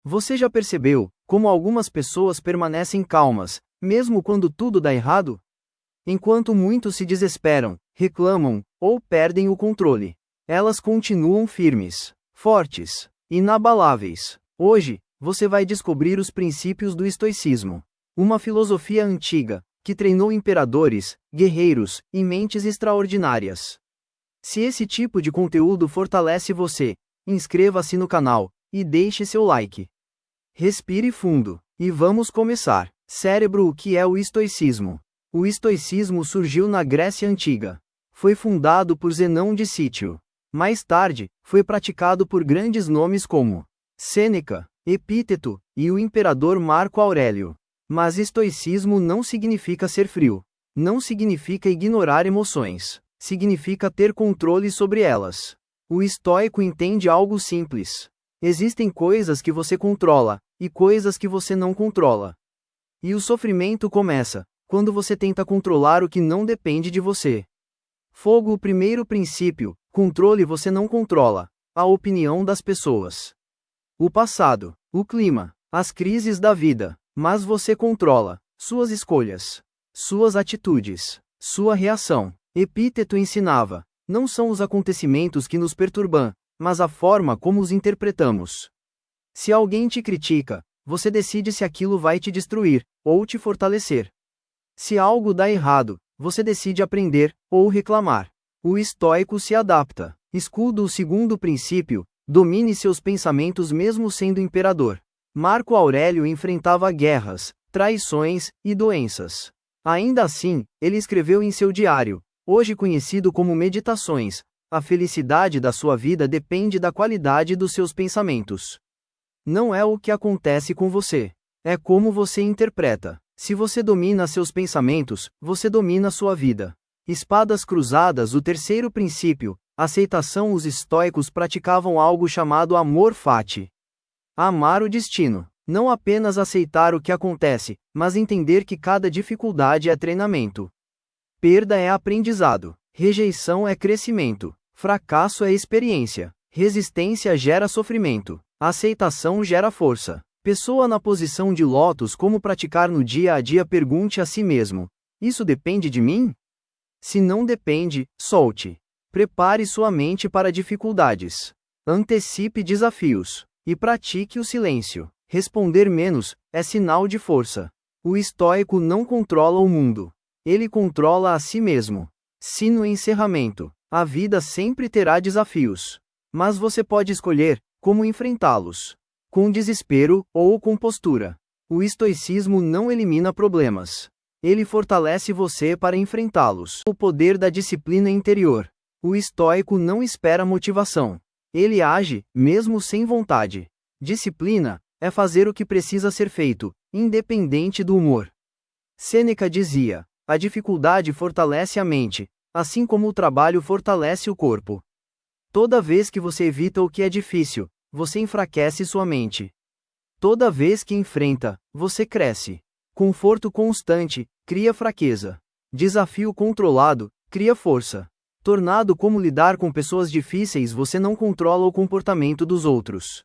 Você já percebeu como algumas pessoas permanecem calmas, mesmo quando tudo dá errado? Enquanto muitos se desesperam, reclamam ou perdem o controle, elas continuam firmes, fortes, inabaláveis. Hoje, você vai descobrir os princípios do estoicismo, uma filosofia antiga que treinou imperadores, guerreiros e mentes extraordinárias. Se esse tipo de conteúdo fortalece você, inscreva-se no canal e deixe seu like. Respire fundo e vamos começar. Cérebro. O que é o estoicismo? O estoicismo surgiu na Grécia Antiga. Foi fundado por Zenão de Cítio. Mais tarde, foi praticado por grandes nomes como Sêneca, Epíteto e o imperador Marco Aurélio. Mas estoicismo não significa ser frio. Não significa ignorar emoções. Significa ter controle sobre elas. O estoico entende algo simples. Existem coisas que você controla e coisas que você não controla. E o sofrimento começa quando você tenta controlar o que não depende de você. Fogo. O primeiro princípio: controle. Você não controla a opinião das pessoas, o passado, o clima, as crises da vida, mas você controla suas escolhas, suas atitudes, sua reação. Epíteto ensinava: não são os acontecimentos que nos perturbam, mas a forma como os interpretamos. Se alguém te critica, você decide se aquilo vai te destruir ou te fortalecer. Se algo dá errado, você decide aprender ou reclamar. O estoico se adapta. Escudo. O segundo princípio: domine seus pensamentos mesmo sendo imperador. Marco Aurélio enfrentava guerras, traições e doenças. Ainda assim, ele escreveu em seu diário, hoje conhecido como Meditações: a felicidade da sua vida depende da qualidade dos seus pensamentos. Não é o que acontece com você, é como você interpreta. Se você domina seus pensamentos, você domina sua vida. Espadas cruzadas. O terceiro princípio: aceitação. Os estoicos praticavam algo chamado amor fati. Amar o destino. Não apenas aceitar o que acontece, mas entender que cada dificuldade é treinamento. Perda é aprendizado. Rejeição é crescimento. Fracasso é experiência. Resistência gera sofrimento. Aceitação gera força. Pessoa na posição de lótus. Como praticar no dia a dia? Pergunte a si mesmo: isso depende de mim? Se não depende, solte. Prepare sua mente para dificuldades. Antecipe desafios. E pratique o silêncio. Responder menos é sinal de força. O estoico não controla o mundo. Ele controla a si mesmo. Se no encerramento, a vida sempre terá desafios. Mas você pode escolher como enfrentá-los: com desespero ou com postura. O estoicismo não elimina problemas. Ele fortalece você para enfrentá-los. O poder da disciplina interior. O estoico não espera motivação. Ele age, mesmo sem vontade. Disciplina é fazer o que precisa ser feito, independente do humor. Sêneca dizia: a dificuldade fortalece a mente, assim como o trabalho fortalece o corpo. Toda vez que você evita o que é difícil, você enfraquece sua mente. Toda vez que enfrenta, você cresce. Conforto constante cria fraqueza. Desafio controlado cria força. Tornado. Como lidar com pessoas difíceis? Você não controla o comportamento dos outros,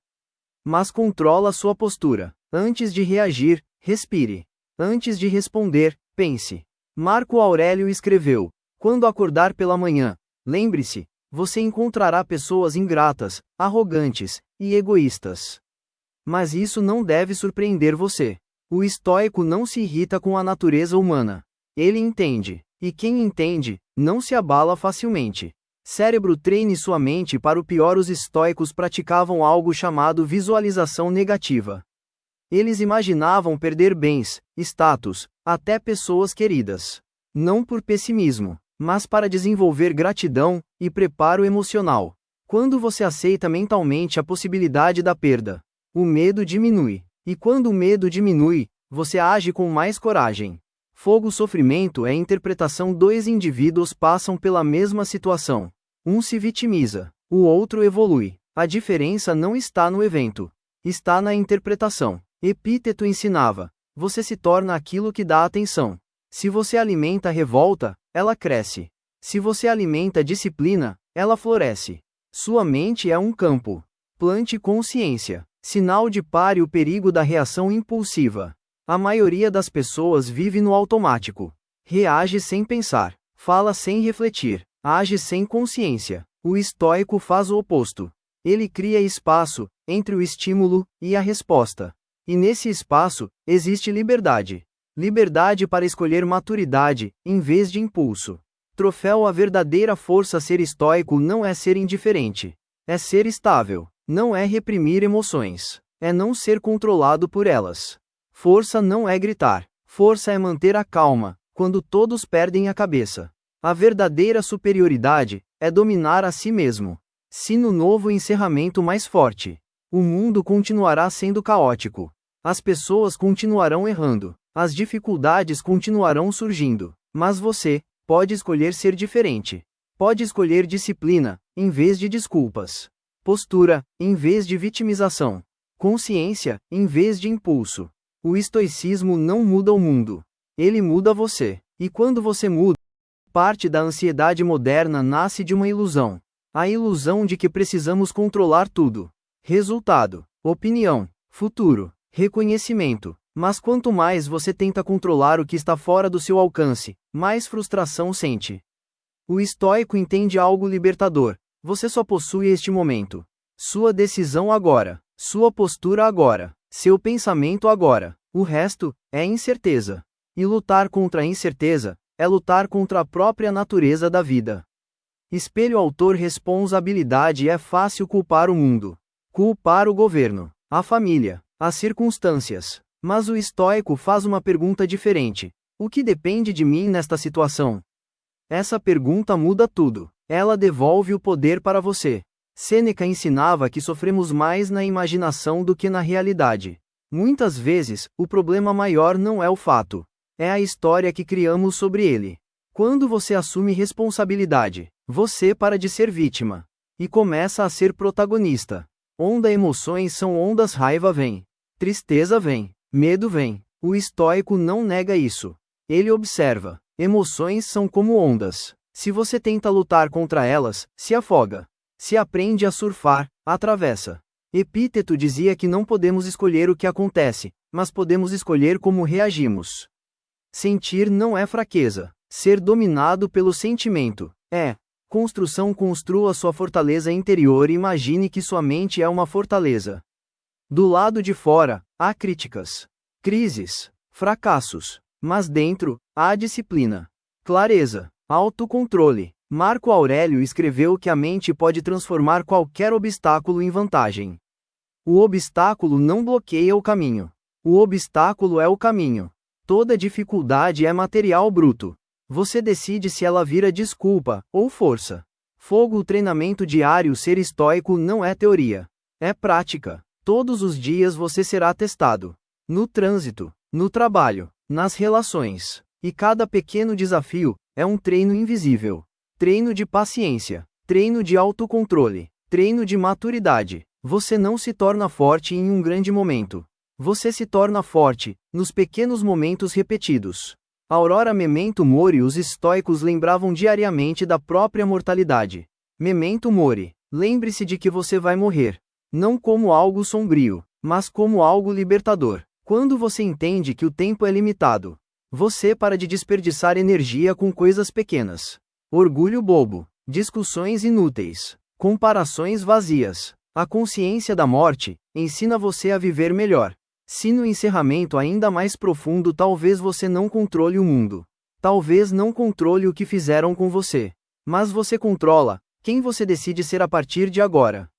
mas controla sua postura. Antes de reagir, respire. Antes de responder, pense. Marco Aurélio escreveu: quando acordar pela manhã, lembre-se, você encontrará pessoas ingratas, arrogantes e egoístas. Mas isso não deve surpreender você. O estoico não se irrita com a natureza humana. Ele entende. E quem entende, não se abala facilmente. Cérebro. Treine sua mente para o pior. Os estoicos praticavam algo chamado visualização negativa. Eles imaginavam perder bens, status, até pessoas queridas. Não por pessimismo, mas para desenvolver gratidão e preparo emocional. Quando você aceita mentalmente a possibilidade da perda, o medo diminui. E quando o medo diminui, você age com mais coragem. Fogo. Sofrimento é interpretação. Dois indivíduos passam pela mesma situação. Um se vitimiza, o outro evolui. A diferença não está no evento, está na interpretação. Epíteto ensinava: você se torna aquilo que dá atenção. Se você alimenta revolta, ela cresce. Se você alimenta disciplina, ela floresce. Sua mente é um campo. Plante consciência. Sinal de pare o perigo da reação impulsiva. A maioria das pessoas vive no automático. Reage sem pensar, fala sem refletir, age sem consciência. O estoico faz o oposto. Ele cria espaço entre o estímulo e a resposta. E nesse espaço, existe liberdade. Liberdade para escolher maturidade, em vez de impulso. Troféu: a verdadeira força. Ser estoico não é ser indiferente. É ser estável. Não é reprimir emoções. É não ser controlado por elas. Força não é gritar. Força é manter a calma, quando todos perdem a cabeça. A verdadeira superioridade é dominar a si mesmo. Sino: novo encerramento mais forte. O mundo continuará sendo caótico. As pessoas continuarão errando. As dificuldades continuarão surgindo. Mas você pode escolher ser diferente. Pode escolher disciplina, em vez de desculpas. Postura, em vez de vitimização. Consciência, em vez de impulso. O estoicismo não muda o mundo. Ele muda você. E quando você muda, parte da ansiedade moderna nasce de uma ilusão. A ilusão de que precisamos controlar tudo. Resultado, opinião, futuro, reconhecimento. Mas quanto mais você tenta controlar o que está fora do seu alcance, mais frustração sente. O estoico entende algo libertador. Você só possui este momento. Sua decisão agora. Sua postura agora. Seu pensamento agora. O resto é incerteza. E lutar contra a incerteza é lutar contra a própria natureza da vida. Espelho: autor. Responsabilidade. É fácil culpar o mundo, culpar o governo, a família, as circunstâncias. Mas o estoico faz uma pergunta diferente: o que depende de mim nesta situação? Essa pergunta muda tudo. Ela devolve o poder para você. Sêneca ensinava que sofremos mais na imaginação do que na realidade. Muitas vezes, o problema maior não é o fato. É a história que criamos sobre ele. Quando você assume responsabilidade, você para de ser vítima e começa a ser protagonista. Onda: emoções são ondas. Raiva vem, tristeza vem, medo vem. O estoico não nega isso. Ele observa. Emoções são como ondas. Se você tenta lutar contra elas, se afoga. Se aprende a surfar, atravessa. Epíteto dizia que não podemos escolher o que acontece, mas podemos escolher como reagimos. Sentir não é fraqueza. Ser dominado pelo sentimento é construção. Construa sua fortaleza interior e imagine que sua mente é uma fortaleza. Do lado de fora, há críticas, crises, fracassos. Mas dentro, há disciplina, clareza, autocontrole. Marco Aurélio escreveu que a mente pode transformar qualquer obstáculo em vantagem. O obstáculo não bloqueia o caminho. O obstáculo é o caminho. Toda dificuldade é material bruto. Você decide se ela vira desculpa ou força. Fogo: o treinamento diário. Ser estoico não é teoria. É prática. Todos os dias você será testado. No trânsito, no trabalho, nas relações. E cada pequeno desafio é um treino invisível. Treino de paciência. Treino de autocontrole. Treino de maturidade. Você não se torna forte em um grande momento. Você se torna forte nos pequenos momentos repetidos. Aurora: memento mori. Os estoicos lembravam diariamente da própria mortalidade. Memento mori. Lembre-se de que você vai morrer. Não como algo sombrio, mas como algo libertador. Quando você entende que o tempo é limitado, você para de desperdiçar energia com coisas pequenas. Orgulho bobo. Discussões inúteis. Comparações vazias. A consciência da morte ensina você a viver melhor. Se no encerramento ainda mais profundo, talvez você não controle o mundo. Talvez não controle o que fizeram com você. Mas você controla quem você decide ser a partir de agora.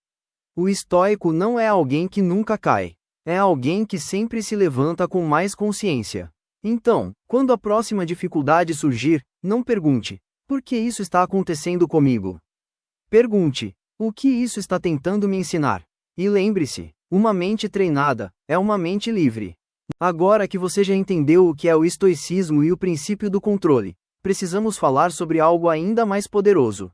O estoico não é alguém que nunca cai. É alguém que sempre se levanta com mais consciência. Então, quando a próxima dificuldade surgir, não pergunte: por que isso está acontecendo comigo? Pergunte: o que isso está tentando me ensinar? E lembre-se, uma mente treinada é uma mente livre. Agora que você já entendeu o que é o estoicismo e o princípio do controle, precisamos falar sobre algo ainda mais poderoso: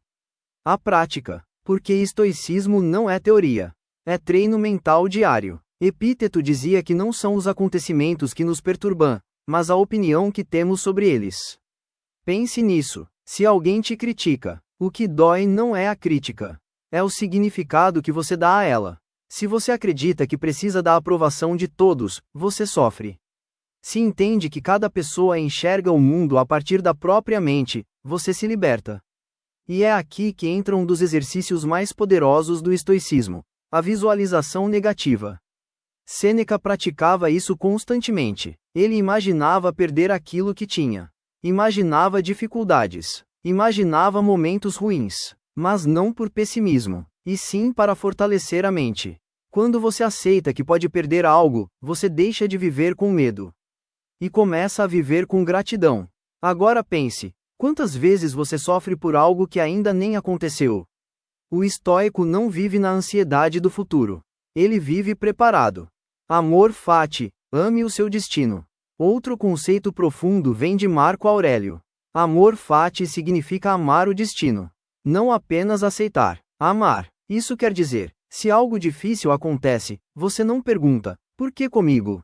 a prática. Porque estoicismo não é teoria. É treino mental diário. Epíteto dizia que não são os acontecimentos que nos perturbam, mas a opinião que temos sobre eles. Pense nisso. Se alguém te critica, o que dói não é a crítica. É o significado que você dá a ela. Se você acredita que precisa da aprovação de todos, você sofre. Se entende que cada pessoa enxerga o mundo a partir da própria mente, você se liberta. E é aqui que entra um dos exercícios mais poderosos do estoicismo: a visualização negativa. Sêneca praticava isso constantemente. Ele imaginava perder aquilo que tinha. Imaginava dificuldades. Imaginava momentos ruins. Mas não por pessimismo, e sim para fortalecer a mente. Quando você aceita que pode perder algo, você deixa de viver com medo. E começa a viver com gratidão. Agora pense: quantas vezes você sofre por algo que ainda nem aconteceu? O estoico não vive na ansiedade do futuro. Ele vive preparado. Amor fati, ame o seu destino. Outro conceito profundo vem de Marco Aurélio. Amor fati significa amar o destino. Não apenas aceitar, amar. Isso quer dizer, se algo difícil acontece, você não pergunta, por que comigo?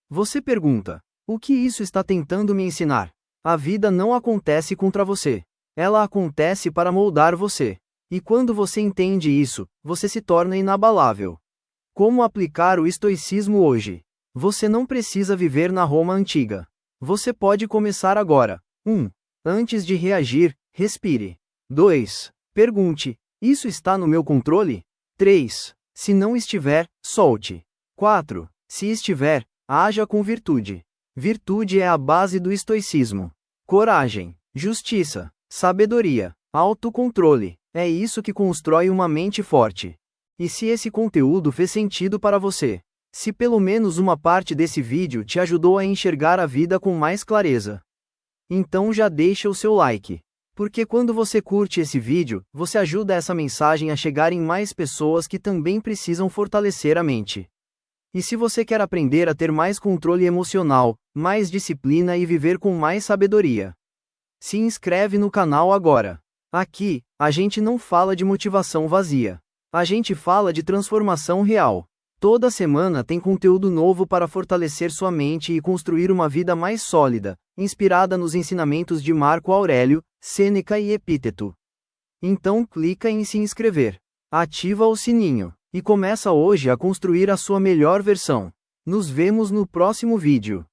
Você pergunta, o que isso está tentando me ensinar? A vida não acontece contra você. Ela acontece para moldar você. E quando você entende isso, você se torna inabalável. Como aplicar o estoicismo hoje? Você não precisa viver na Roma antiga. Você pode começar agora. 1. Antes de reagir, respire. 2. Pergunte: isso está no meu controle? 3. Se não estiver, solte. 4. Se estiver, haja com virtude. Virtude é a base do estoicismo. Coragem, justiça, sabedoria, autocontrole. É isso que constrói uma mente forte. E se esse conteúdo fez sentido para você? Se pelo menos uma parte desse vídeo te ajudou a enxergar a vida com mais clareza, então já deixa o seu like. Porque quando você curte esse vídeo, você ajuda essa mensagem a chegar em mais pessoas que também precisam fortalecer a mente. E se você quer aprender a ter mais controle emocional, mais disciplina e viver com mais sabedoria, se inscreve no canal agora. Aqui, a gente não fala de motivação vazia. A gente fala de transformação real. Toda semana tem conteúdo novo para fortalecer sua mente e construir uma vida mais sólida, inspirada nos ensinamentos de Marco Aurélio, Sêneca e Epíteto. Então clica em se inscrever, ativa o sininho, e começa hoje a construir a sua melhor versão. Nos vemos no próximo vídeo.